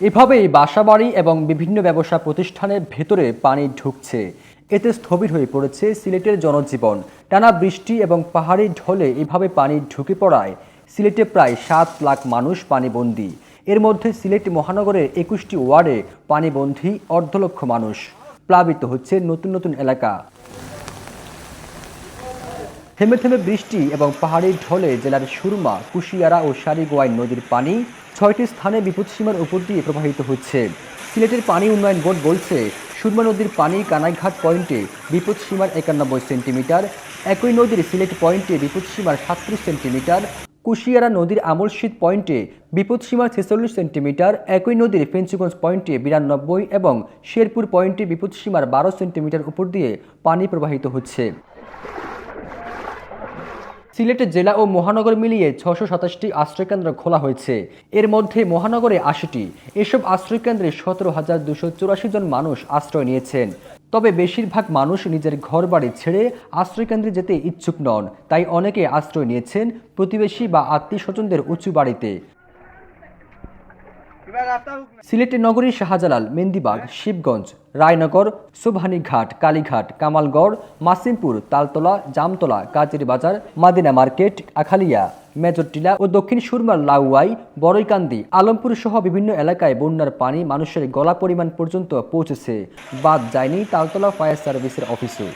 এভাবেই বাসাবাড়ি এবং বিভিন্ন ব্যবসা প্রতিষ্ঠানের ভেতরে পানি ঢুকছে। এতে স্থবির হয়ে পড়েছে সিলেটের জনজীবন। টানা বৃষ্টি এবং পাহাড়ি ঢলে এভাবে পানি ঢুকে পড়ায় সিলেটে প্রায় 7 লাখ মানুষ পানিবন্দী। এর মধ্যে সিলেট মহানগরের 21টি ওয়ার্ডে পানিবন্দী 1.5 লক্ষ মানুষ। প্লাবিত হচ্ছে নতুন নতুন এলাকা। থেমে থেমে বৃষ্টি এবং পাহাড়ি ঢলে জেলার সুরমা, কুশিয়ারা ও সারিগোয়াই নদীর পানি 6টি স্থানে বিপদসীমার উপর দিয়ে প্রবাহিত হচ্ছে। সিলেটের পানি উন্নয়ন বোর্ড বলছে, সুরমা নদীর পানি কানাইঘাট পয়েন্টে বিপদসীমার 91 সেন্টিমিটার, একই নদীর সিলেট পয়েন্টে বিপদসীমার 37 সেন্টিমিটার, কুশিয়ারা নদীর আমলশীত পয়েন্টে বিপদসীমার 46 সেন্টিমিটার, একই নদীর ফেঞ্চুগঞ্জ পয়েন্টে 92 এবং শেরপুর পয়েন্টে বিপদসীমার 12 সেন্টিমিটার উপর দিয়ে পানি প্রবাহিত হচ্ছে। সিলেট জেলা ও মহানগর মিলিয়ে 627টি আশ্রয়কেন্দ্র খোলা হয়েছে। এর মধ্যে মহানগরে 80টি। এসব আশ্রয়কেন্দ্রে 17,284 জন মানুষ আশ্রয় নিয়েছেন। তবে বেশিরভাগ মানুষ নিজের ঘরবাড়ি ছেড়ে আশ্রয়কেন্দ্রে যেতে ইচ্ছুক নন, তাই অনেকে আশ্রয় নিয়েছেন প্রতিবেশী বা আত্মীয়-স্বজনদের উঁচু বাড়িতে। সিলেট নগরীর শাহজালাল, মেন্দিবাগ, শিবগঞ্জ, রায়নগর, সুবহানীঘাট, কালীঘাট, কামালগড়, মাসিমপুর, তালতলা, জামতলা, কাজের বাজার, মাদিনা মার্কেট, আখালিয়া, মেজরটিলা ও দক্ষিণ সুরমার লাউয়াই, বড়ইকান্দি, আলমপুর সহ বিভিন্ন এলাকায় বন্যার পানি মানুষের গলা পরিমাণ পর্যন্ত পৌঁছেছে। বাদ যায়নি তালতলা ফায়ার সার্ভিসের অফিসও।